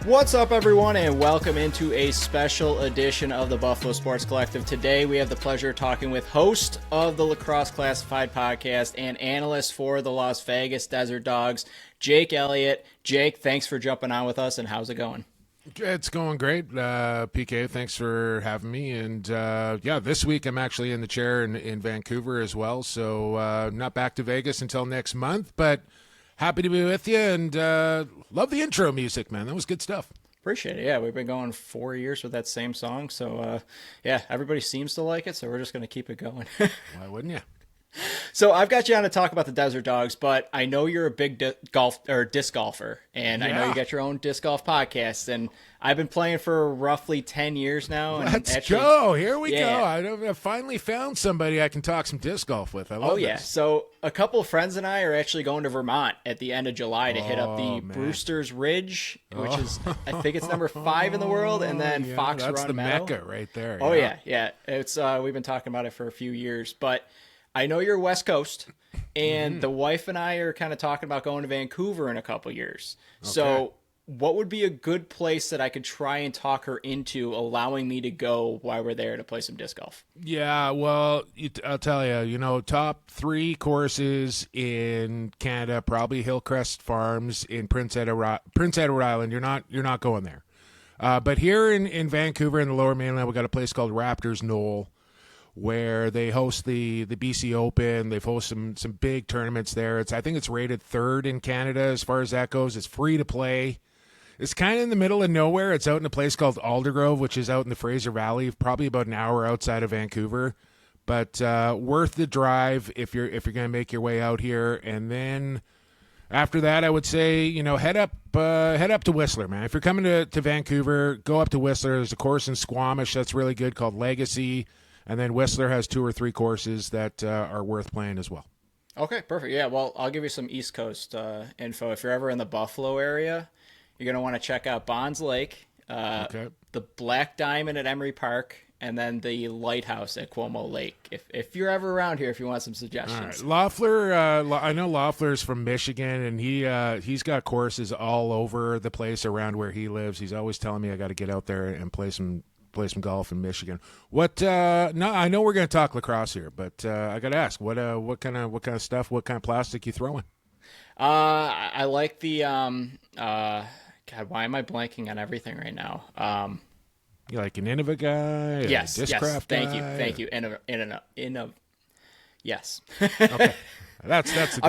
What's up, everyone, and welcome into a special edition of the Buffalo Sports Collective. Today, we have the pleasure of talking with host of the Lacrosse Classified podcast and analyst for the Las Vegas Desert Dogs, Jake Elliott. Jake, thanks for jumping on with us, and how's it going? It's going great, PK. Thanks for having me. And this week I'm actually in the chair in Vancouver as well. So not back to Vegas until next month, but happy to be with you. And love the intro music, man. That was good stuff. Appreciate it. Yeah, we've been going 4 years with that same song. So, everybody seems to like it. So we're just going to keep it going. Why wouldn't you? So I've got you on to talk about the Desert Dogs, but I know you're a big disc golfer, and I know you got your own disc golf podcast, and I've been playing for roughly 10 years now. And Let's go. Here we go. I finally found somebody I can talk some disc golf with. I love this. So a couple of friends and I are actually going to Vermont at the end of July to hit up the Brewster's Ridge, which is, I think it's number 5 in the world, and then Fox Run That's the Meadow. Mecca right there. Oh, yeah. It's we've been talking about it for a few years, but I know you're West Coast, and the wife and I are kind of talking about going to Vancouver in a couple years. Okay. So what would be a good place that I could try and talk her into allowing me to go while we're there to play some disc golf? Yeah, well, I'll tell you, top 3 courses in Canada, probably Hillcrest Farms in Prince Edward Island. You're not going there. But here in Vancouver in the Lower Mainland, we got a place called Raptors Knoll, where they host the BC Open. They've hosted some big tournaments there. I think it's rated 3rd in Canada as far as that goes. It's free to play. It's kind of in the middle of nowhere. It's out in a place called Aldergrove, which is out in the Fraser Valley, probably about an hour outside of Vancouver. But worth the drive if you're going to make your way out here. And then after that, I would say, head up to Whistler, man. If you're coming to Vancouver, go up to Whistler. There's a course in Squamish that's really good called Legacy. And then Whistler has 2 or 3 courses that are worth playing as well. Okay, perfect. Yeah, well, I'll give you some East Coast info. If you're ever in the Buffalo area, you're going to want to check out Bonds Lake, the Black Diamond at Emery Park, and then the Lighthouse at Cuomo Lake. If you're ever around here, if you want some suggestions. All right. Loeffler, I know Loeffler's from Michigan, and he's got courses all over the place around where he lives. He's always telling me I got to get out there and play some golf in Michigan. I know we're going to talk lacrosse here, but I got to ask, what kind of stuff, what kind of plastic you throwing? I like the God, why am I blanking on everything right now? You like an Innova guy? Yes. Discraft guy? Thank you. Yes. Okay. That's the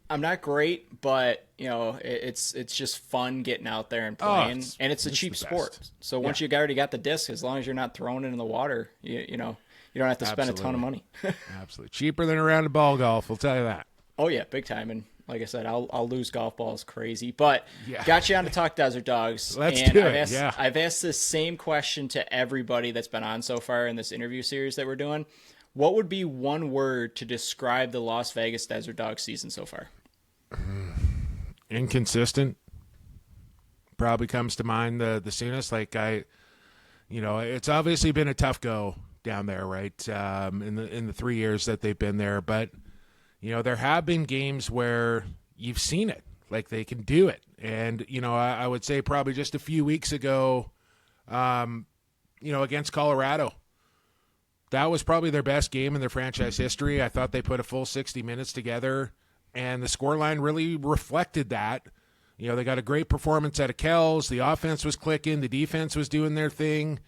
I'm not great, but it's just fun getting out there and playing, and it's a cheap sport. So once you already got the disc, as long as you're not throwing it in the water, you don't have to spend a ton of money. Absolutely, cheaper than a round of ball golf. We'll tell you that. Oh yeah, big time. And like I said, I'll lose golf balls crazy, but got you on to talk Desert Dogs. Let's do it. I've asked the same question to everybody that's been on so far in this interview series that we're doing. What would be one word to describe the Las Vegas Desert Dogs season so far? Inconsistent probably comes to mind the soonest. It's obviously been a tough go down there, right? In the 3 years that they've been there, but there have been games where you've seen it, like they can do it. And I would say probably just a few weeks ago, against Colorado, that was probably their best game in their franchise history. I thought they put a full 60 minutes together, and the scoreline really reflected that. They got a great performance out of Kells. The offense was clicking. The defense was doing their thing.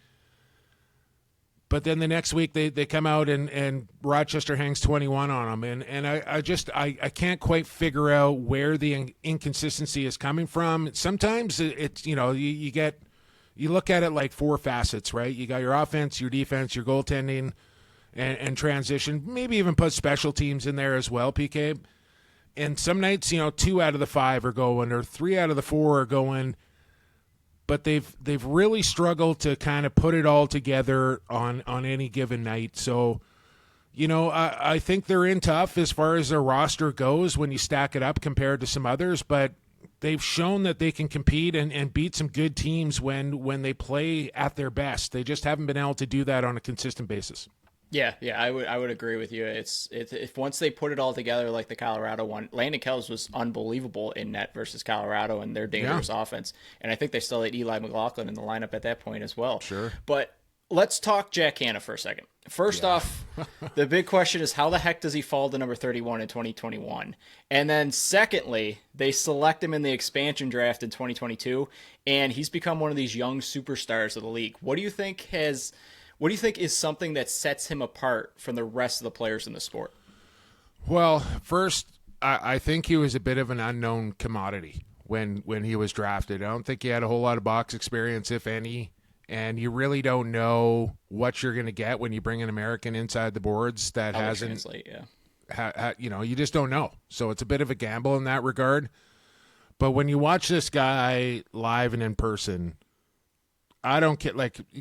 But then the next week they come out and Rochester hangs 21 on them. And I can't quite figure out where the inconsistency is coming from. Sometimes it's, you look at it like 4 facets, right? You got your offense, your defense, your goaltending, and transition. Maybe even put special teams in there as well, PK. And some nights, 2 out of the 5 are going, or 3 out of the 4 are going. But they've really struggled to kind of put it all together on any given night. So, I think they're in tough as far as their roster goes when you stack it up compared to some others. But they've shown that they can compete and beat some good teams when they play at their best. They just haven't been able to do that on a consistent basis. Yeah, I would agree with you. It's if once they put it all together like the Colorado one, Landon Kells was unbelievable in net versus Colorado and their Yeah, dangerous offense, and I think they still had Eli McLaughlin in the lineup at that point as well. sure. But let's talk Jack Hanna for a second. First Yeah. off, the big question is how the heck does he fall to number 31 in 2021? And then secondly, they select him in the expansion draft in 2022, and he's become one of these young superstars of the league. What do you think is something that sets him apart from the rest of the players in the sport? Well, first, I think he was a bit of an unknown commodity when he was drafted. I don't think he had a whole lot of box experience, if any, and you really don't know what you're going to get when you bring an American inside the boards that How they hasn't, translate, yeah. you just don't know. So it's a bit of a gamble in that regard. But when you watch this guy live and in person, I don't get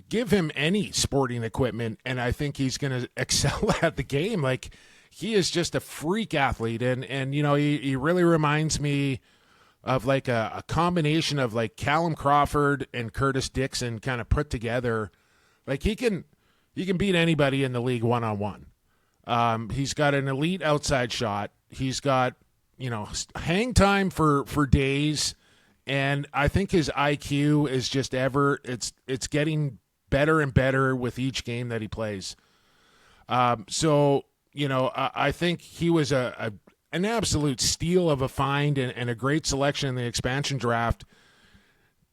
give him any sporting equipment, and I think he's going to excel at the game. Like, he is just a freak athlete, and he really reminds me of like a combination of like Callum Crawford and Curtis Dixon kind of put together. Like, he can beat anybody in the league one-on-one. He's got an elite outside shot. He's got hang time for days. And I think his IQ is just it's getting better and better with each game that he plays. So I think he was an absolute steal of a find and a great selection in the expansion draft.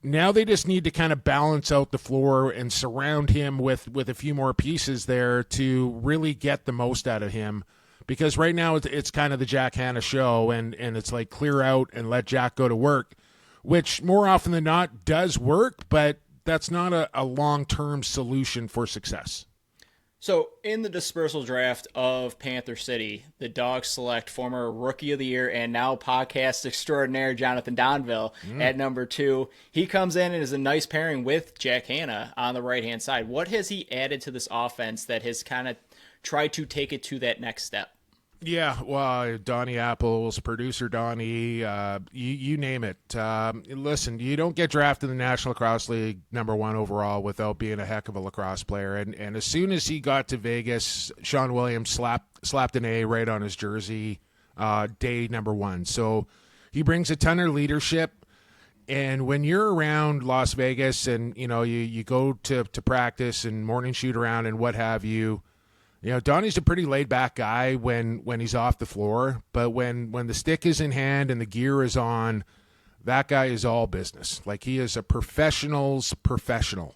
Now they just need to kind of balance out the floor and surround him with a few more pieces there to really get the most out of him. Because right now it's kind of the Jack Hanna show, and it's like clear out and let Jack go to work, which more often than not does work, but that's not a long-term solution for success. So in the dispersal draft of Panther City, the Dogs select former Rookie of the Year and now podcast extraordinaire Jonathan Donville at number 2. He comes in and is a nice pairing with Jack Hanna on the right-hand side. What has he added to this offense that has kind of tried to take it to that next step? Yeah, well, Donnie Apples, producer Donnie, you name it. Listen, you don't get drafted in the National Lacrosse League #1 overall without being a heck of a lacrosse player. And as soon as he got to Vegas, Sean Williams slapped an A right on his jersey, day #1. So he brings a ton of leadership. And when you're around Las Vegas and you go to practice and morning shoot around and what have you. Donnie's a pretty laid-back guy when he's off the floor, but when the stick is in hand and the gear is on, that guy is all business. Like, he is a professional's professional.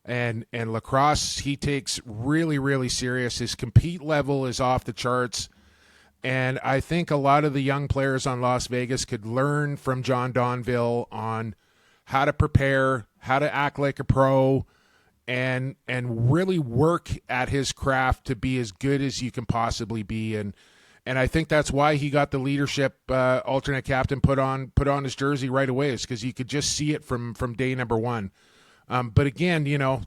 And lacrosse, he takes really, really serious. His compete level is off the charts. And I think a lot of the young players on Las Vegas could learn from John Donville on how to prepare, how to act like a pro, and really work at his craft to be as good as you can possibly be. And I think that's why he got the leadership alternate captain put on his jersey right away, is because you could just see it from day #1. But again,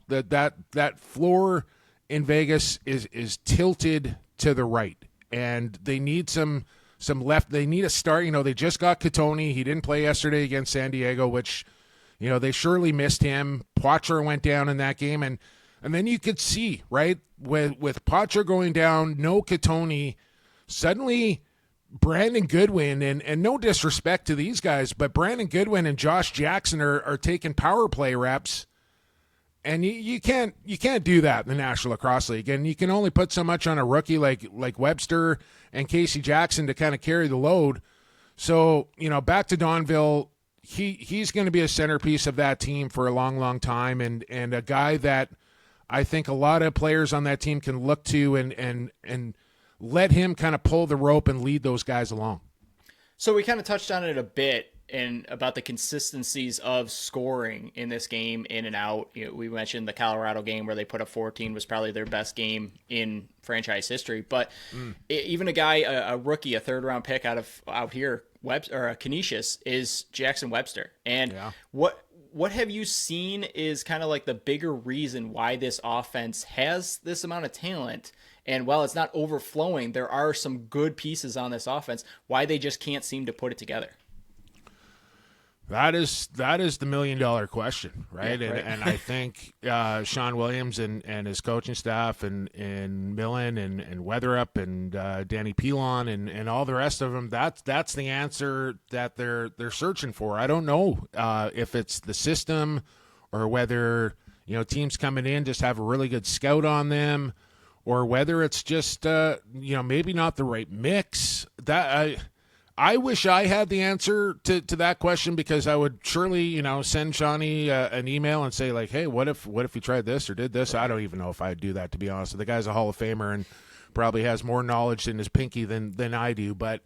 that floor in Vegas is tilted to the right, and they need some left. They need a start. They just got Catoni. He didn't play yesterday against San Diego, which they surely missed him. Poitras went down in that game, and then you could see, right, with Poitras going down, no Catoni, suddenly Brandon Goodwin, and no disrespect to these guys, but Brandon Goodwin and Josh Jackson are taking power play reps, and you can't do that in the National Lacrosse League, and you can only put so much on a rookie like Webster and Casey Jackson to kind of carry the load. So back to Donville. He's going to be a centerpiece of that team for a long, long time, and a guy that I think a lot of players on that team can look to and let him kind of pull the rope and lead those guys along. So we kind of touched on it a bit and about the consistencies of scoring in this game, in and out. We mentioned the Colorado game where they put up 14 was probably their best game in franchise history. But even a guy, a rookie, a third-round pick out here, Canisius, is Jackson Webster. And what have you seen is kind of like the bigger reason why this offense has this amount of talent? And while it's not overflowing, there are some good pieces on this offense, why they just can't seem to put it together. That is the $1 million question, right? Yeah, right. And I think Sean Williams and his coaching staff and Millen and Weatherup and Danny Pilon and all the rest of them, that's the answer that they're searching for. I don't know if it's the system or whether teams coming in just have a really good scout on them, or whether it's just maybe not the right mix. I wish I had the answer to that question, because I would surely, send Shawnee an email and say, like, hey, what if you tried this or did this? I don't even know if I'd do that, to be honest. The guy's a Hall of Famer and probably has more knowledge in his pinky than I do. But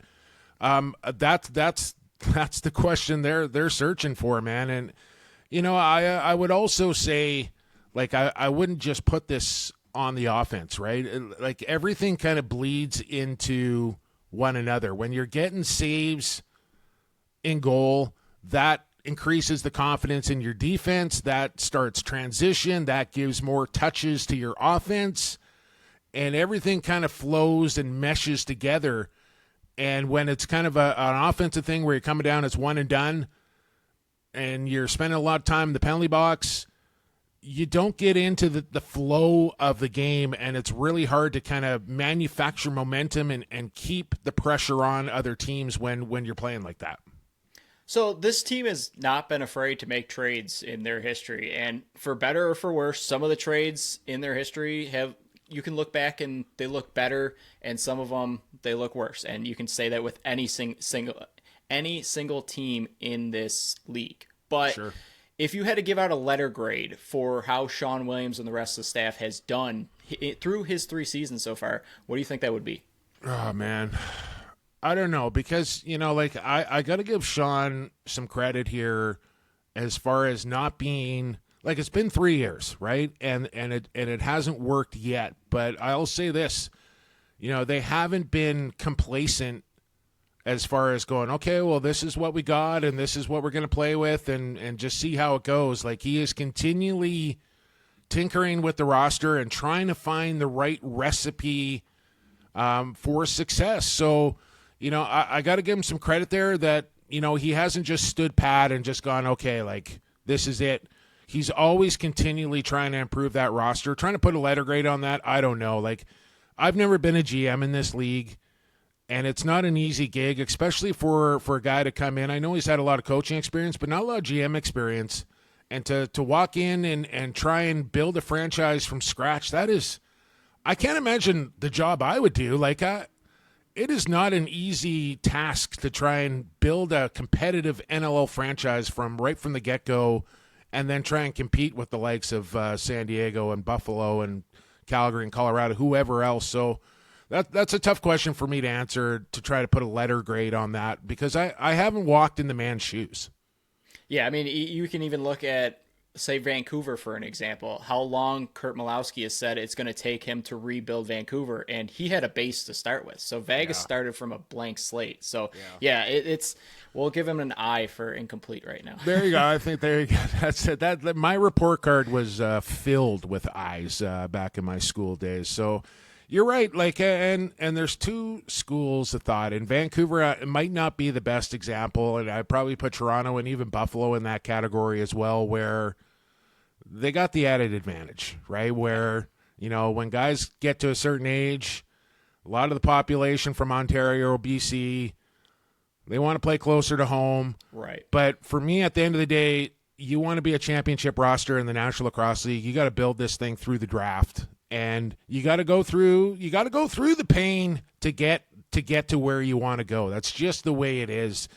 that's the question they're searching for, man. And I would also say, like, I wouldn't just put this on the offense, right? Like, everything kind of bleeds into one another. When you're getting saves in goal, that increases the confidence in your defense. That starts transition. That gives more touches to your offense. And everything kind of flows and meshes together. And when it's kind of an offensive thing where you're coming down, it's one and done, and you're spending a lot of time in the penalty box, you don't get into the flow of the game, and it's really hard to kind of manufacture momentum and keep the pressure on other teams when you're playing like that. So this team has not been afraid to make trades in their history, and for better or for worse, some of the trades in their history you can look back and they look better, and some of them they look worse, and you can say that with any single team in this league. But sure. If you had to give out a letter grade for how Sean Williams and the rest of the staff has done through his 3 seasons so far, what do you think that would be? Oh, man. I don't know, because, I got to give Sean some credit here as far as not being, like, it's been 3 years, right? And it hasn't worked yet. But I'll say this, they haven't been complacent as far as going, okay, well, this is what we got and this is what we're going to play with and just see how it goes. Like, he is continually tinkering with the roster and trying to find the right recipe for success. So, I got to give him some credit there that, he hasn't just stood pat and just gone, okay, like, this is it. He's always continually trying to improve that roster. Trying to put a letter grade on that, I don't know. Like, I've never been a GM in this league. And it's not an easy gig, especially for a guy to come in. I know he's had a lot of coaching experience, but not a lot of GM experience. And to walk in and try and build a franchise from scratch, I can't imagine the job I would do. Like, it is not an easy task to try and build a competitive NLL franchise right from the get-go, and then try and compete with the likes of San Diego and Buffalo and Calgary and Colorado, whoever else. So That's a tough question for me to answer, to try to put a letter grade on that, because I haven't walked in the man's shoes. Yeah, I mean, you can even look at, say, Vancouver for an example. How long Kurt Malowski has said it's going to take him to rebuild Vancouver, and he had a base to start with. So Vegas started from a blank slate. So it's we'll give him an I for incomplete right now. There you go. I think there you go. That's it. That my report card was filled with I's back in my school days. So. You're right, like, and there's 2 schools of thought. In Vancouver, it might not be the best example, and I'd probably put Toronto and even Buffalo in that category as well, where they got the added advantage, right? Where, when guys get to a certain age, a lot of the population from Ontario or BC, they want to play closer to home. Right. But for me, at the end of the day, you want to be a championship roster in the National Lacrosse League, you got to build this thing through the draft. And you got to go through the pain to get to where you want to go. That's just the way it is,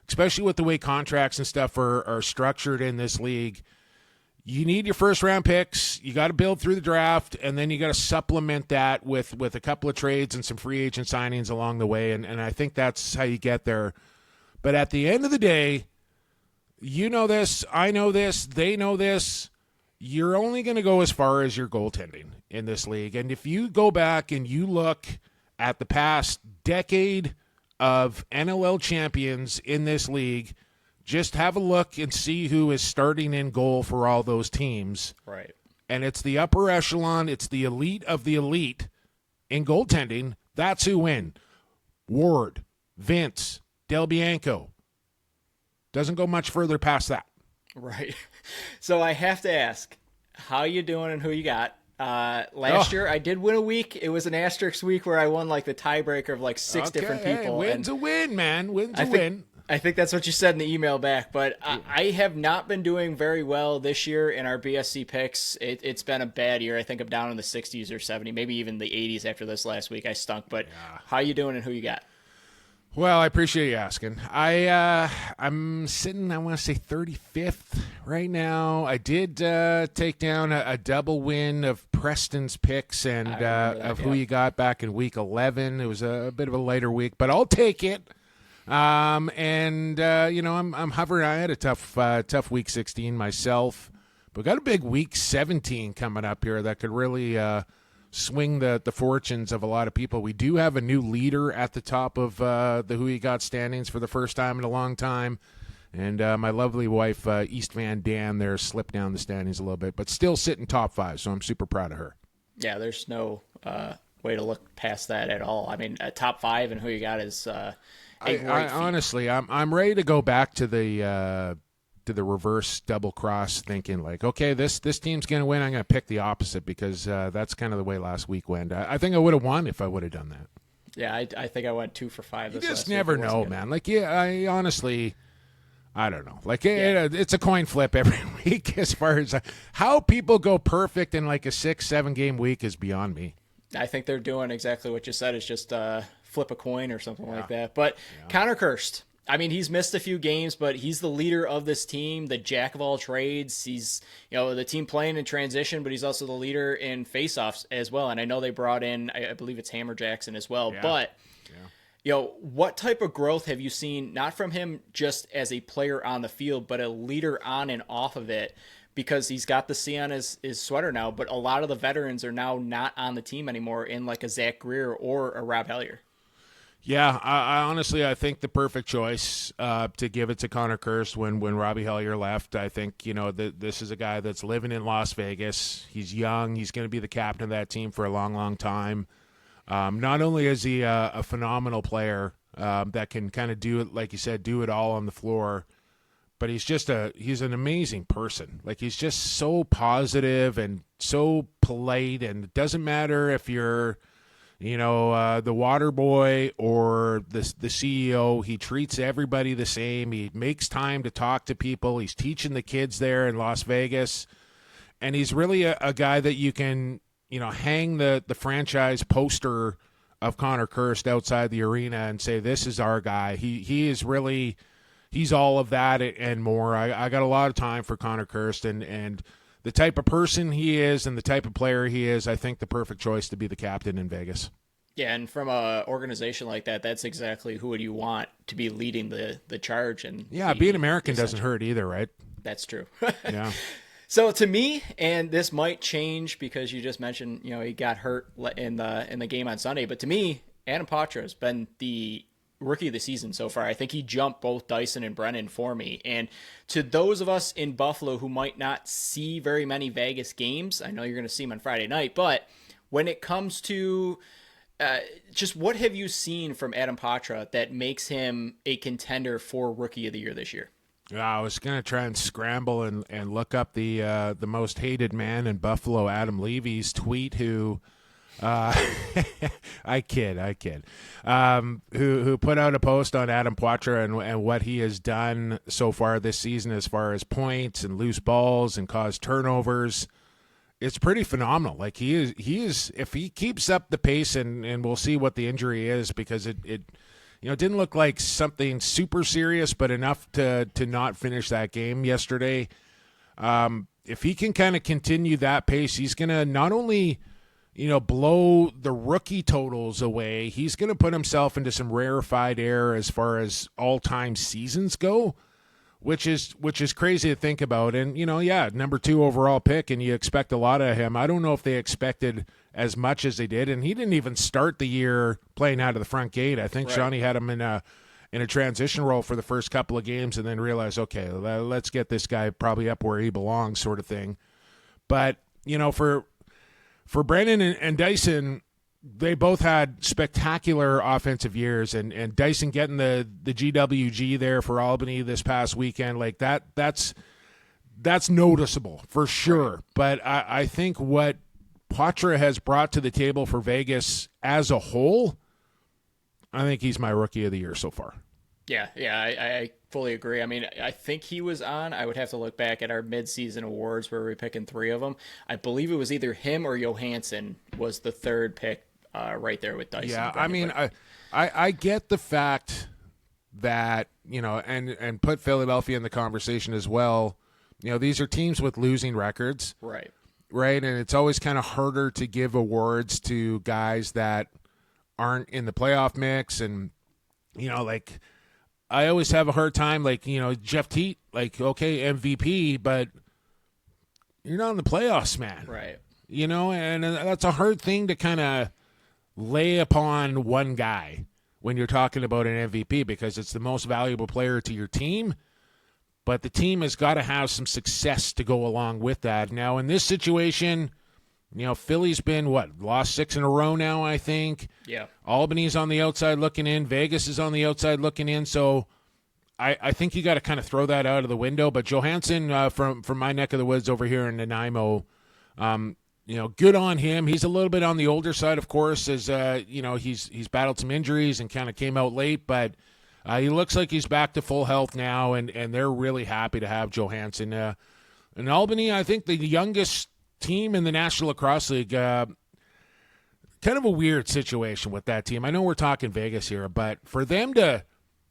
especially with the way contracts and stuff are structured in this league. You need your first round picks. You got to build through the draft, and then you got to supplement that with a couple of trades and some free agent signings along the way. And I think that's how you get there. But at the end of the day, you know this, I know this, they know this. You're only going to go as far as your goaltending in this league. And if you go back and you look at the past decade of NLL champions in this league, just have a look and see who is starting in goal for all those teams. Right. And it's the upper echelon, it's the elite of the elite in goaltending. That's who win. Ward, Vince, Del Bianco. Doesn't go much further past that. Right. So I have to ask, how you doing and who you got? Last year I did win a week. It was an asterisk week where I won like the tiebreaker of like six different people. Hey, win's a win, man. Win's a win. I think that's what you said in the email back, but I have not been doing very well this year in our BSC picks. It's been a bad year. I think I'm down in the 60s or 70s, maybe even the 80s after this last week. I stunk, but how you doing and who you got? Well, I appreciate you asking. I'm sitting, I want to say 35th right now. I did take down a double win of Preston's picks and who you got back in week 11. It was a bit of a lighter week, but I'll take it. I'm hovering. I had a tough week 16 myself, but got a big week 17 coming up here that could really swing the fortunes of a lot of people. We do have a new leader at the top of the Who You Got standings for the first time in a long time, and my lovely wife East Van Dam there slipped down the standings a little bit, but still sitting top 5. So I'm super proud of her. Yeah, there's no way to look past that at all. I mean, top 5 and Who You Got is. I honestly, I'm ready to go back to the reverse double cross thinking like, okay, this team's going to win. I'm going to pick the opposite because that's kind of the way last week went. I think I would have won if I would have done that. Yeah, I think I went 2 for 5. You just never know, man. Like, I honestly, I don't know. Like, it's a coin flip every week as far as how people go perfect in like a 6-7 game week is beyond me. I think they're doing exactly what you said. It's just flip a coin or something like that. But Connor Kirst, I mean, he's missed a few games, but he's the leader of this team, the jack of all trades. He's, the team playing in transition, but he's also the leader in faceoffs as well. And I know they brought in, I believe it's Hammer Jackson as well. Yeah. But, what type of growth have you seen, not from him just as a player on the field, but a leader on and off of it? Because he's got the C on his sweater now, but a lot of the veterans are now not on the team anymore in like a Zach Greer or a Rob Hellier. Yeah, I honestly, I think the perfect choice to give it to Connor Kirst when Robbie Hellier left. I think, this is a guy that's living in Las Vegas. He's young. He's going to be the captain of that team for a long, long time. Not only is he a phenomenal player that can kind of do it, like you said, do it all on the floor, but he's an amazing person. Like, he's just so positive and so polite, and it doesn't matter if you're, the water boy or the CEO. He treats everybody the same. He makes time to talk to people. He's teaching the kids there in Las Vegas, and he's really a guy that you can, hang the franchise poster of Connor Kirst outside the arena and say, this is our guy. He is really, he's all of that and more. I got a lot of time for Connor Kirst, and the type of person he is and the type of player he is, I think the perfect choice to be the captain in Vegas. Yeah, and from an organization like that, that's exactly who would you want to be leading the charge. And being American doesn't hurt either, right? That's true. Yeah. So to me, and this might change because you just mentioned, he got hurt in the game on Sunday, but to me, Adam Patra has been the rookie of the season so far. I think he jumped both Dyson and Brennan for me. And to those of us in Buffalo who might not see very many Vegas games, I know you're going to see them on Friday night, but when it comes to just what have you seen from Adam Patra that makes him a contender for Rookie of the Year this year? I was going to try and scramble and look up the most hated man in Buffalo, Adam Levy's tweet, who I kid. Who put out a post on Adam Patra and what he has done so far this season as far as points and loose balls and caused turnovers. It's pretty phenomenal. Like, he is if he keeps up the pace, and we'll see what the injury is, because it didn't look like something super serious, but enough to not finish that game yesterday. If he can kind of continue that pace, he's going to not only blow the rookie totals away, he's going to put himself into some rarefied air as far as all-time seasons go, which is crazy to think about. And, number 2 overall pick, and you expect a lot of him. I don't know if they expected as much as they did, and he didn't even start the year playing out of the front gate. I think Shawnee had him in a transition role for the first couple of games and then realized, okay, let's get this guy probably up where he belongs, sort of thing. But, for Brennan and Dyson, they both had spectacular offensive years, and Dyson getting the GWG there for Albany this past weekend, like that's noticeable for sure. Right. But I think what Poitras has brought to the table for Vegas as a whole, I think he's my rookie of the year so far. Yeah, I fully agree. I mean, I think he was on. I would have to look back at our midseason awards where we were picking 3 of them. I believe it was either him or Johansson was the third pick, right there with Dyson. Yeah, I mean, I get the fact that, and put Philadelphia in the conversation as well. These are teams with losing records. Right. Right, and it's always kind of harder to give awards to guys that aren't in the playoff mix, and like I always have a hard time, like Jeff Teat, like okay MVP, but you're not in the playoffs, man. Right. And that's a hard thing to kind of lay upon one guy when you're talking about an MVP, because it's the most valuable player to your team. But the team has got to have some success to go along with that. Now, in this situation, Philly's been, lost 6 in a row now, I think. Yeah. Albany's on the outside looking in. Vegas is on the outside looking in. So I think you got to kind of throw that out of the window. But Johansson, from my neck of the woods over here in Nanaimo, good on him. He's a little bit on the older side, of course, as he's battled some injuries and kind of came out late, but he looks like he's back to full health now, and they're really happy to have Johansson. In Albany, I think the youngest team in the National Lacrosse League, kind of a weird situation with that team. I know we're talking Vegas here, but for them to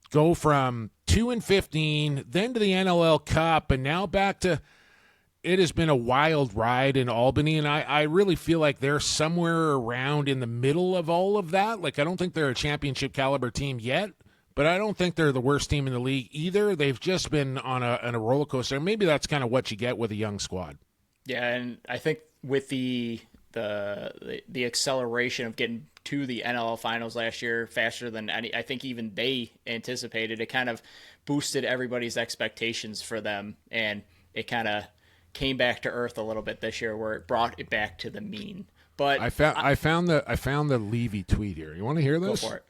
go from 2-15, then to the NLL Cup, and now back to – it has been a wild ride in Albany, and I really feel like they're somewhere around in the middle of all of that. Like, I don't think they're a championship caliber team yet, but I don't think they're the worst team in the league either. They've just been on a roller coaster. Maybe that's kind of what you get with a young squad. Yeah, and I think with the acceleration of getting to the NLL finals last year faster than I think even they anticipated, it kind of boosted everybody's expectations for them, and it kind of came back to earth a little bit this year, where it brought it back to the mean. But I found the Levy tweet here. You want to hear this? Go for it.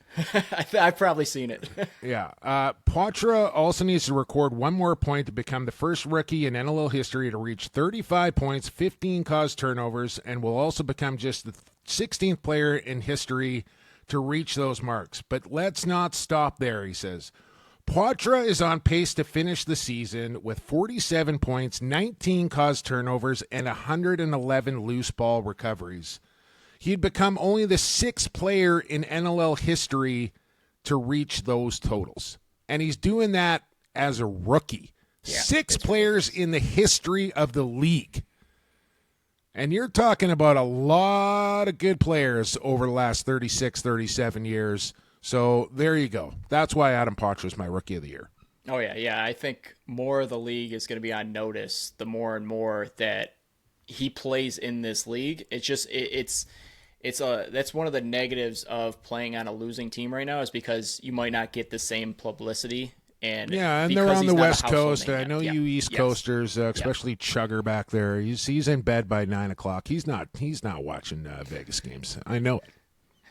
I've probably seen it. Yeah. Poitras also needs to record one more point to become the first rookie in NLL history to reach 35 points, 15 caused turnovers, and will also become just the 16th player in history to reach those marks. But let's not stop there, he says. Poitras is on pace to finish the season with 47 points, 19 caused turnovers, and 111 loose ball recoveries. He'd become only the 6th player in NLL history to reach those totals. And he's doing that as a rookie. Yeah, 6 players in the history of the league. And you're talking about a lot of good players over the last 36, 37 years. So there you go. That's why Adam Poitras is my rookie of the year. Oh, yeah. I think more of the league is going to be on notice the more and more that he plays in this league. It's just that's one of the negatives of playing on a losing team right now, is because you might not get the same publicity. And they're on the West Coast. I know you East Coasters, especially Chugger back there. He's in bed by 9:00. He's not watching Vegas games. I know it.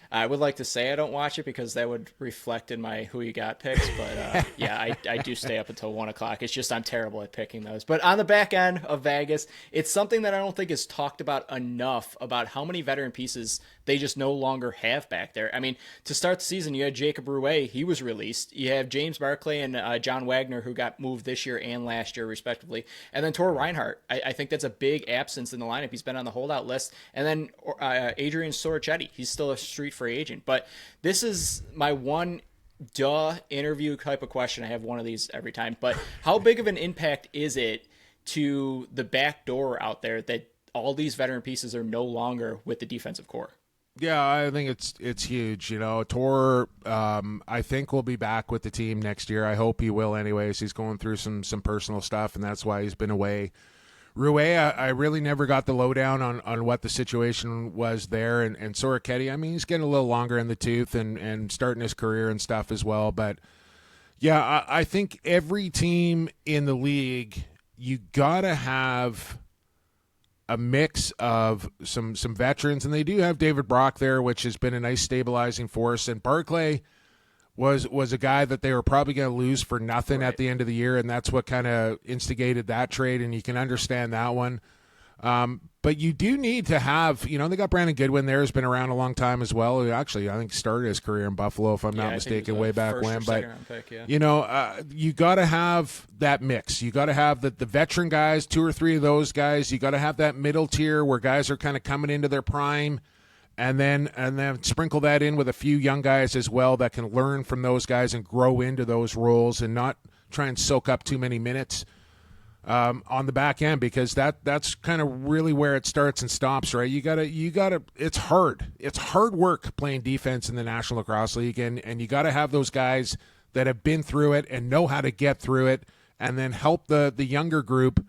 I would like to say I don't watch it because that would reflect in my who you got picks, but I do stay up until 1:00. It's just I'm terrible at picking those. But on the back end of Vegas, it's something that I don't think is talked about enough, about how many veteran pieces they just no longer have back there. I mean, to start the season, you had Jacob Rouet, he was released. You have James Barclay and John Wagner, who got moved this year and last year, respectively. And then Tor Reinhardt. I think that's a big absence in the lineup. He's been on the holdout list. And then Adrian Soricetti, he's still a street free agent. But this is my one interview type of question. I have one of these every time. But how big of an impact is it to the back door out there that all these veteran pieces are no longer with the defensive core? Yeah, I think it's huge. Tor, I think will be back with the team next year. I hope he will anyways. He's going through some personal stuff, and that's why he's been away. Rouet, I really never got the lowdown on what the situation was there. And Soricetti, I mean, he's getting a little longer in the tooth and starting his career and stuff as well. But, yeah, I think every team in the league, you got to have a mix of some veterans, and they do have David Brock there, which has been a nice stabilizing force. And Barclay was a guy that they were probably going to lose for nothing at the end of the year, and that's what kind of instigated that trade, and you can understand that one. But you do need to have, they got Brandon Goodwin there, who's been around a long time as well. Actually, I think started his career in Buffalo, if I'm not mistaken, way back when. But, pick, you got to have that mix. You got to have the veteran guys, 2 or 3 of those guys. You got to have that middle tier where guys are kind of coming into their prime, and then sprinkle that in with a few young guys as well that can learn from those guys and grow into those roles and not try and soak up too many minutes on the back end, because that's kind of really where it starts and stops, right? You gotta. It's hard. It's hard work playing defense in the National Lacrosse League, and you got to have those guys that have been through it and know how to get through it, and then help the younger group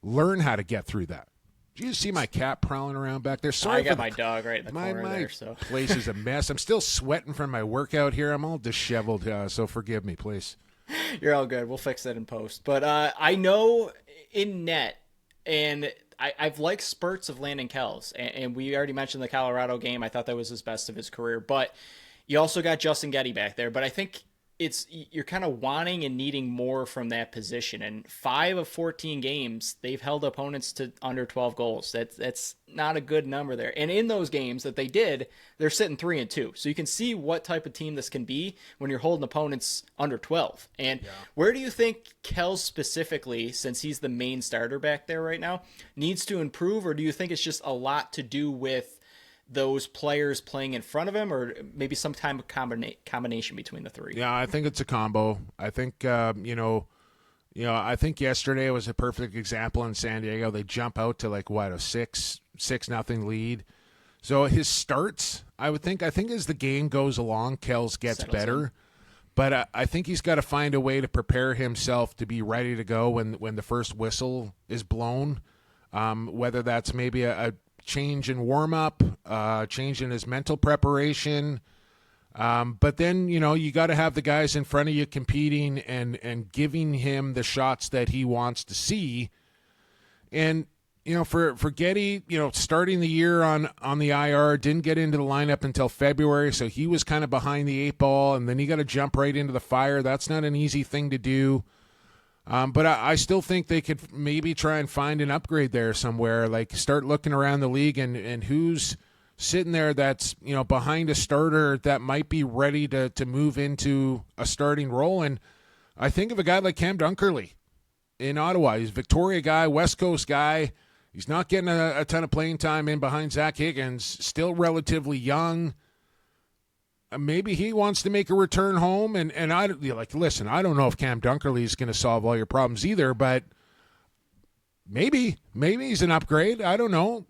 learn how to get through that. Do you see my cat prowling around back there? Sorry, I got my dog right in the corner there. So place is a mess. I'm still sweating from my workout here. I'm all disheveled, so forgive me, please. You're all good. We'll fix that in post. But I know in net, and I've liked spurts of Landon Kells, and we already mentioned the Colorado game. I thought that was his best of his career. But you also got Justin Getty back there. But I think you're kind of wanting and needing more from that position. And 5 of 14 games, they've held opponents to under 12 goals. That's not a good number there. And in those games that they did, they're sitting 3-2. So you can see what type of team this can be when you're holding opponents under 12. And where do you think Kells specifically, since he's the main starter back there right now, needs to improve? Or do you think it's just a lot to do with those players playing in front of him, or maybe some kind of combination between the 3? Yeah, I think it's a combo. I think, I think yesterday was a perfect example in San Diego. They jump out to a 6-0 lead. So his starts, I think as the game goes along, Kells gets better. But I think he's got to find a way to prepare himself to be ready to go when the first whistle is blown, whether that's maybe a change in warm-up, change in his mental preparation. But then, you got to have the guys in front of you competing and giving him the shots that he wants to see. And, for Getty, starting the year on the IR, didn't get into the lineup until February, so he was kind of behind the 8 ball, and then he got to jump right into the fire. That's not an easy thing to do. But I still think they could maybe try and find an upgrade there somewhere, start looking around the league and who's sitting there that's, behind a starter that might be ready to move into a starting role. And I think of a guy like Cam Dunkerley in Ottawa. He's a Victoria guy, West Coast guy. He's not getting a ton of playing time in behind Zach Higgins, still relatively young. Maybe he wants to make a return home, and listen, I don't know if Cam Dunkerley is going to solve all your problems either, but maybe he's an upgrade. I don't know.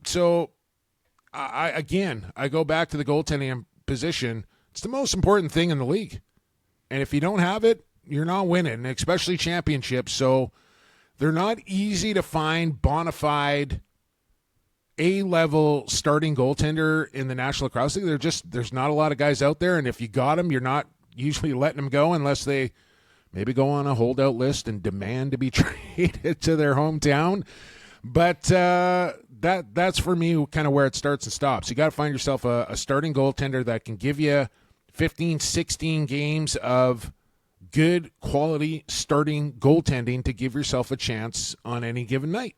So I go back to the goaltending position. It's the most important thing in the league, and if you don't have it, you're not winning, especially championships. So they're not easy to find bona fide A-level starting goaltender in the National Lacrosse League. There's not a lot of guys out there, and if you got them, you're not usually letting them go unless they maybe go on a holdout list and demand to be traded to their hometown. But that's for me kind of where it starts and stops. You got to find yourself a starting goaltender that can give you 15, 16 games of good quality starting goaltending to give yourself a chance on any given night.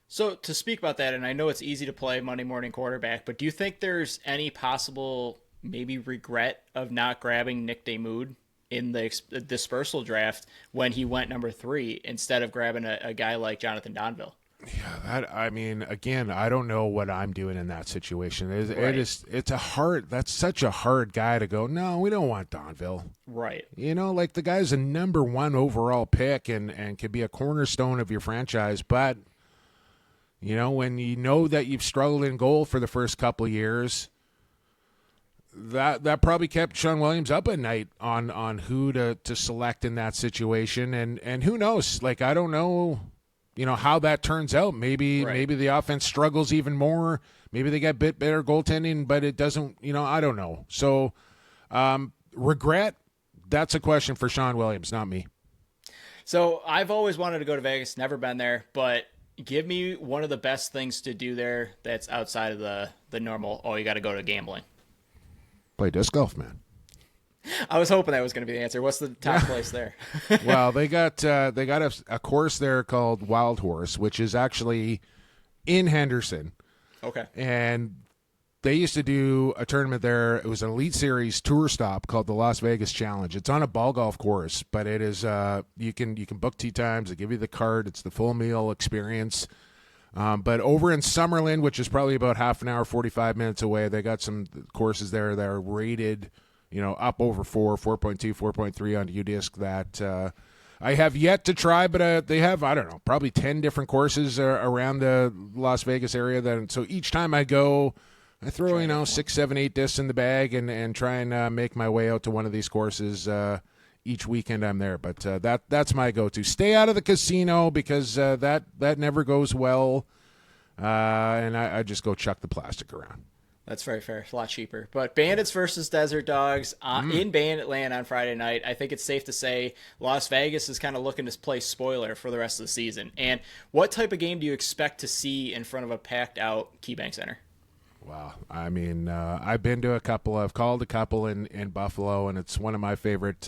So to speak about that, and I know it's easy to play Monday morning quarterback, but do you think there's any possible maybe regret of not grabbing Nick Demude in the dispersal draft when he went number 3 instead of grabbing a guy like Jonathan Donville? Yeah, again, I don't know what I'm doing in that situation. That's such a hard guy to go, no, we don't want Donville. Right. The guy's a number 1 overall pick and could be a cornerstone of your franchise, but when you know that you've struggled in goal for the first couple of years, that probably kept Sean Williams up at night on who to select in that situation. And who knows? I don't know, how that turns out. Maybe the offense struggles even more. Maybe they get a bit better goaltending, but it doesn't, I don't know. So regret, that's a question for Sean Williams, not me. So I've always wanted to go to Vegas, never been there, but Give me one of the best things to do there that's outside of the normal, oh, you got to go to gambling. Play disc golf, man. I was hoping that was going to be the answer. What's the top place there? Well, they got a course there called Wild Horse, which is actually in Henderson. Okay. And they used to do a tournament there. It was an Elite Series tour stop called the Las Vegas Challenge. It's on a ball golf course, but it is you can book tee times. They give you the card. It's the full meal experience. But over in Summerlin, which is probably about half an hour, 45 minutes away, they got some courses there that are rated, up over 4.2, 4.3 on UDisc that I have yet to try, but they have, I don't know, probably 10 different courses around the Las Vegas area. So each time I go, I throw, 6, 7, 8 discs in the bag and try and make my way out to one of these courses each weekend I'm there. But that's my go-to. Stay out of the casino because that never goes well, and I just go chuck the plastic around. That's very fair. It's a lot cheaper. But Bandits versus Desert Dogs in Banditland on Friday night. I think it's safe to say Las Vegas is kind of looking to play spoiler for the rest of the season. And what type of game do you expect to see in front of a packed-out KeyBank Center? Wow. I mean, I've been to I've called a couple in Buffalo, and it's one of my favorite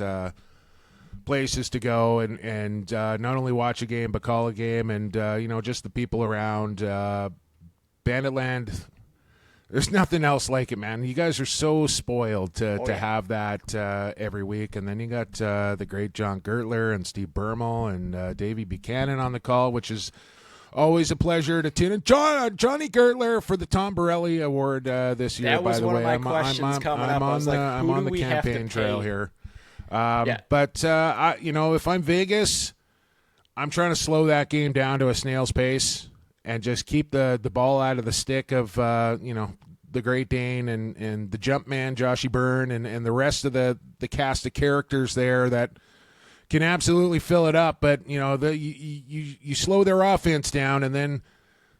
places to go and not only watch a game, but call a game and, just the people around. Banditland, there's nothing else like it, man. You guys are so spoiled to have that every week. And then you got the great John Gertler and Steve Bermel and Davey Buchanan on the call, which is always a pleasure to tune in. Johnny Gertler for the Tom Borelli Award this year, that was by the one way. Of my questions coming up. I'm on the campaign trail here. But, if I'm Vegas, I'm trying to slow that game down to a snail's pace and just keep the ball out of the stick of, the Great Dane and the jump man, Joshy Byrne, and the rest of the cast of characters there that can absolutely fill it up. But, you slow their offense down, and then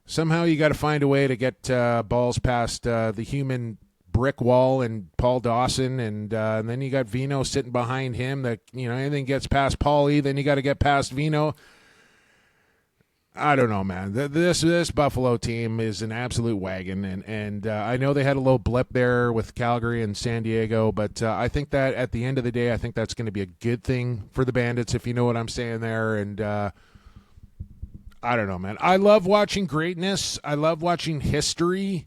somehow you got to find a way to get balls past the human brick wall and Paul Dawson, and then you got Vino sitting behind him. That anything gets past Paulie, then you got to get past Vino. I don't know, man. This Buffalo team is an absolute wagon, and I know they had a little blip there with Calgary and San Diego, but I think that at the end of the day, I think that's going to be a good thing for the Bandits, if you know what I'm saying there. And I don't know, man. I love watching greatness. I love watching history.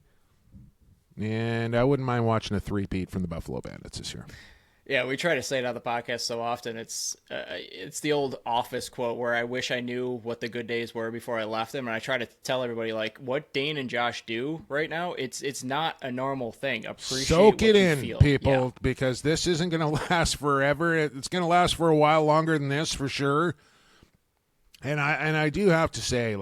And I wouldn't mind watching a three-peat from the Buffalo Bandits this year. Yeah, we try to say it on the podcast so often. It's the old Office quote where I wish I knew what the good days were before I left them, and I try to tell everybody what Dane and Josh do right now. It's not a normal thing. Appreciate Soak it in, feel. people, because this isn't going to last forever. It's going to last for a while longer than this for sure. And I do have to say,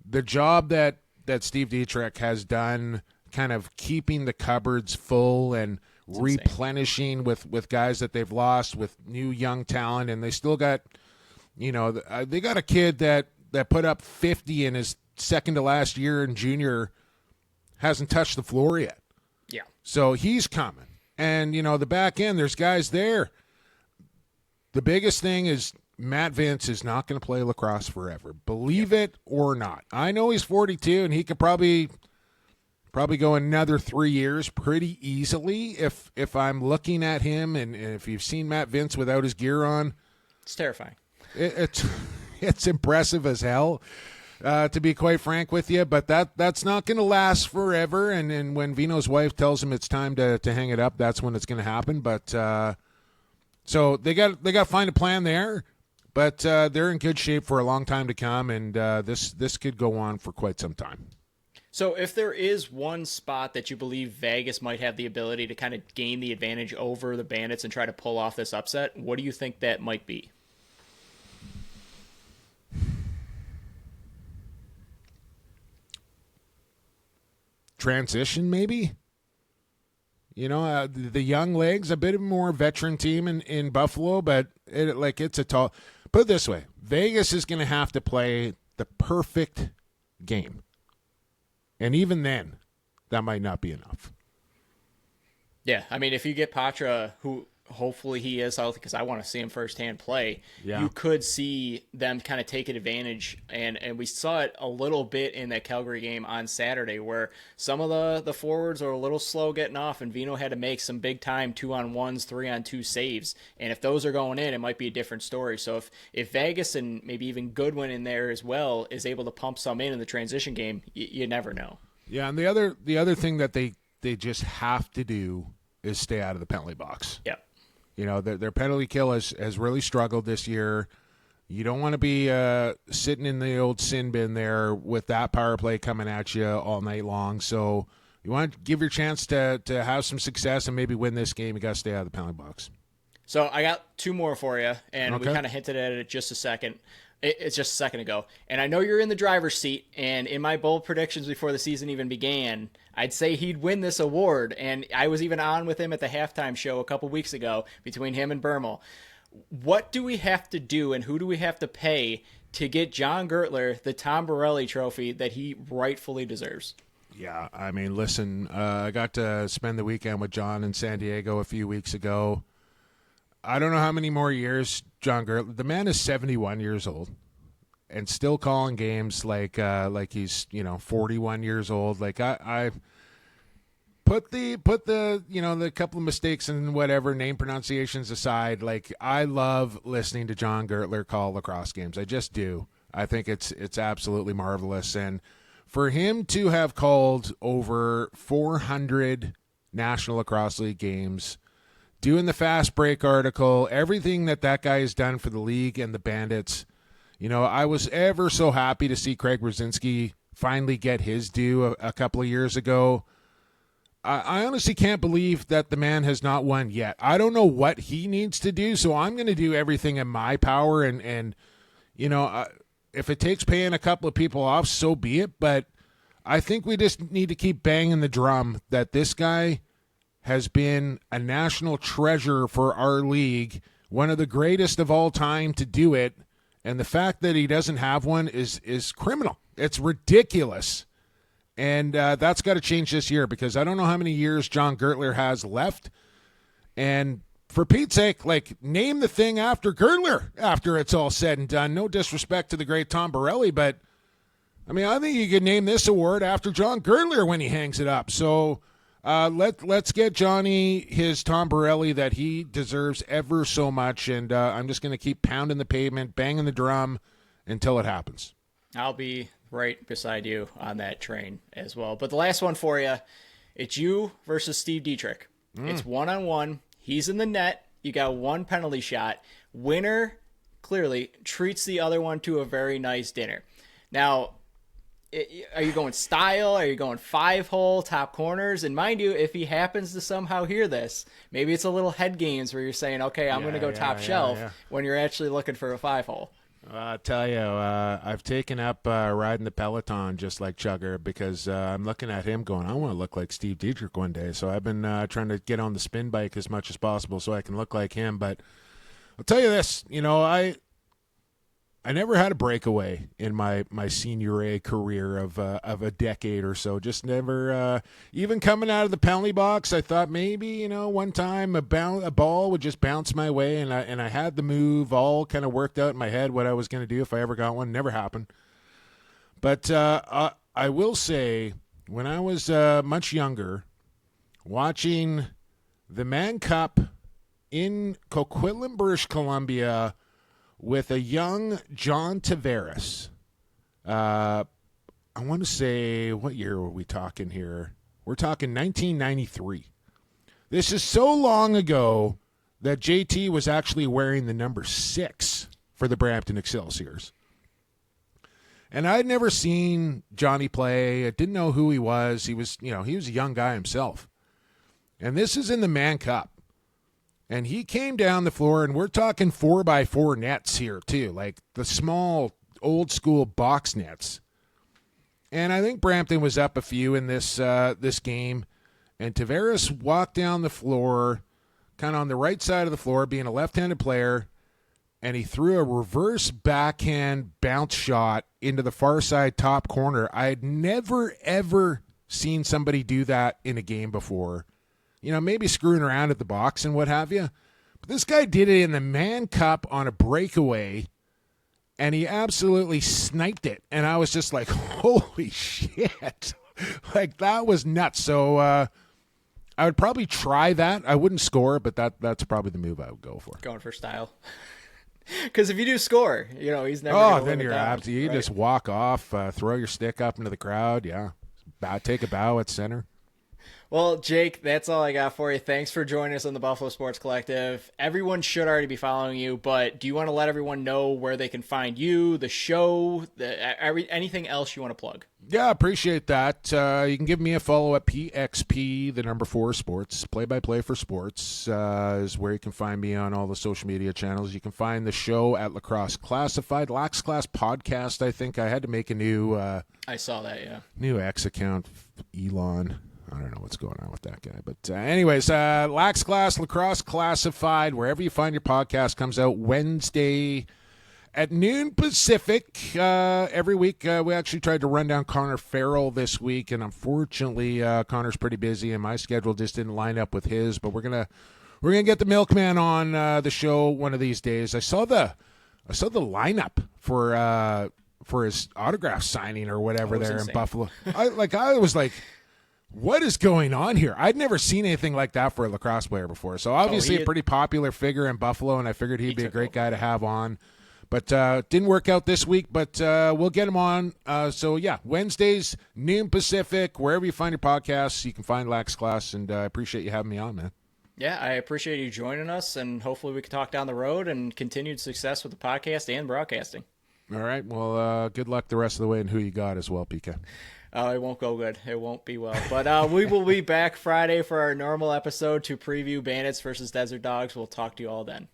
the job that Steve Dietrich has done, kind of keeping the cupboards full and replenishing with guys that they've lost, with new young talent, and they still got, they got a kid that put up 50 in his second to last year in junior, hasn't touched the floor yet. Yeah. So he's coming. And, the back end, there's guys there. The biggest thing is Matt Vince is not going to play lacrosse forever. Believe it or not. I know he's 42, and he could probably go another 3 years pretty easily if I'm looking at him, and if you've seen Matt Vince without his gear on. It's terrifying. It's impressive as hell, to be quite frank with you, but that's not going to last forever, and when Vino's wife tells him it's time to hang it up, that's when it's going to happen. But so they got to find a plan there, but they're in good shape for a long time to come, and this could go on for quite some time. So if there is one spot that you believe Vegas might have the ability to kind of gain the advantage over the Bandits and try to pull off this upset, what do you think that might be? Transition, maybe? The young legs, a bit more veteran team in Buffalo, but it's a tall. Put it this way, Vegas is going to have to play the perfect game. And even then, that might not be enough. Yeah, I mean, if you get Patra, who hopefully he is healthy because I want to see him firsthand play. Yeah. You could see them kind of take advantage, and we saw it a little bit in that Calgary game on Saturday where some of the forwards are a little slow getting off, and Vino had to make some big time 2-on-1s, 3-on-2 saves. And if those are going in, it might be a different story. So if Vegas and maybe even Goodwin in there as well is able to pump some in the transition game, you never know. Yeah, and the other thing that they just have to do is stay out of the penalty box. Yeah. You know, their penalty kill has really struggled this year. You don't want to be sitting in the old sin bin there with that power play coming at you all night long. So you want to give your chance to have some success and maybe win this game. You got to stay out of the penalty box. So I got two more for you, and Okay. we kind of hinted at it just a second. It's just a second ago. And I know you're in the driver's seat, and in my bold predictions before the season even began, I'd say he'd win this award. And I was even on with him at the halftime show a couple weeks ago between him and Bermel. What do we have to do, and who do we have to pay to get John Gertler the Tom Borelli trophy that he rightfully deserves? Yeah, I mean, listen, I got to spend the weekend with John in San Diego a few weeks ago. I don't know how many more years John Gertler. The man is 71 years old and still calling games like he's 41 years old. Like I put the the couple of mistakes and whatever name pronunciations aside. Like I love listening to John Gertler call lacrosse games. I just do. I think it's absolutely marvelous, and for him to have called over 400 National Lacrosse League games, doing the fast break article, everything that guy has done for the league and the Bandits. I was ever so happy to see Craig Brzezinski finally get his due a couple of years ago. I honestly can't believe that the man has not won yet. I don't know what he needs to do, so I'm going to do everything in my power. And if it takes paying a couple of people off, so be it. But I think we just need to keep banging the drum that this guy has been a national treasure for our league, one of the greatest of all time to do it, and the fact that he doesn't have one is criminal. It's ridiculous, and that's got to change this year because I don't know how many years John Gertler has left, and for Pete's sake, name the thing after Gertler after it's all said and done. No disrespect to the great Tom Borelli, but, I mean, I think you could name this award after John Gertler when he hangs it up, so... Let's get Johnny his Tom Borelli that he deserves ever so much, and I'm just going to keep pounding the pavement, banging the drum until it happens. I'll be right beside you on that train as well. But the last one for you, it's you versus Steve Dietrich. It's 1-on-1. He's in the net. You got one penalty shot. Winner, clearly, treats the other one to a very nice dinner. Now, are you going style? Are you going 5-hole, top corners? And mind you, if he happens to somehow hear this, maybe it's a little head games where you're saying, okay, I'm going to go top shelf when you're actually looking for a 5-hole. I'll tell you, I've taken up riding the Peloton just like Chugger because I'm looking at him going, I want to look like Steve Dietrich one day. So I've been trying to get on the spin bike as much as possible so I can look like him. But I'll tell you this, I never had a breakaway in my senior A career of a decade or so. Just never, even coming out of the penalty box, I thought maybe, one time a ball would just bounce my way, and I had the move all kind of worked out in my head what I was going to do if I ever got one. Never happened. But I will say, when I was much younger, watching the Mann Cup in Coquitlam, British Columbia, with a young John Tavares. I want to say, what year were we talking here? We're talking 1993. This is so long ago that JT was actually wearing the number 6 for the Brampton Excelsiors. And I'd never seen Johnny play. I didn't know who he was. He was, he was a young guy himself. And this is in the Mann Cup. And he came down the floor, and we're talking 4x4 nets here, too, like the small, old-school box nets. And I think Brampton was up a few in this game. And Tavares walked down the floor, kind of on the right side of the floor, being a left-handed player, and he threw a reverse backhand bounce shot into the far side top corner. I had never, ever seen somebody do that in a game before. Maybe screwing around at the box and what have you. This guy did it in the Man Cup on a breakaway, and he absolutely sniped it. And I was just like, holy shit. Like, that was nuts. So I would probably try that. I wouldn't score, but that's probably the move I would go for. Going for style. Because if you do score, he's never Oh, going to then live it you're down, absolutely, you just walk off, throw your stick up into the crowd. Yeah. Take a bow at center. Well, Jake, that's all I got for you. Thanks for joining us on the Buffalo Sports Collective. Everyone should already be following you, but do you want to let everyone know where they can find you, the show, anything else you want to plug? Yeah, appreciate that. You can give me a follow at PXP, the number 4 sports. Play-by-play for sports is where you can find me on all the social media channels. You can find the show at Lacrosse Classified. Lax Class Podcast, I think. I had to make a new... I saw that, yeah. New X account, Elon. I don't know what's going on with that guy. But anyways, Lax Class, Lacrosse Classified, wherever you find your podcast, comes out Wednesday at noon Pacific. Every week, we actually tried to run down Connor Farrell this week, and unfortunately, Connor's pretty busy, and my schedule just didn't line up with his. But we're gonna get the Milkman on the show one of these days. I saw the lineup for his autograph signing or whatever there insane. In Buffalo. I was like, what is going on here? I'd never seen anything like that for a lacrosse player before. So obviously a pretty popular figure in Buffalo, and I figured he'd be a great guy to have on. But didn't work out this week, but we'll get him on. So, yeah, Wednesdays, noon Pacific, wherever you find your podcasts, you can find Lax Class, and I appreciate you having me on, man. Yeah, I appreciate you joining us, and hopefully we can talk down the road and continued success with the podcast and broadcasting. All right. Well, good luck the rest of the way and who you got as well, PK. It won't go good. It won't be well. But we will be back Friday for our normal episode to preview Bandits versus Desert Dogs. We'll talk to you all then.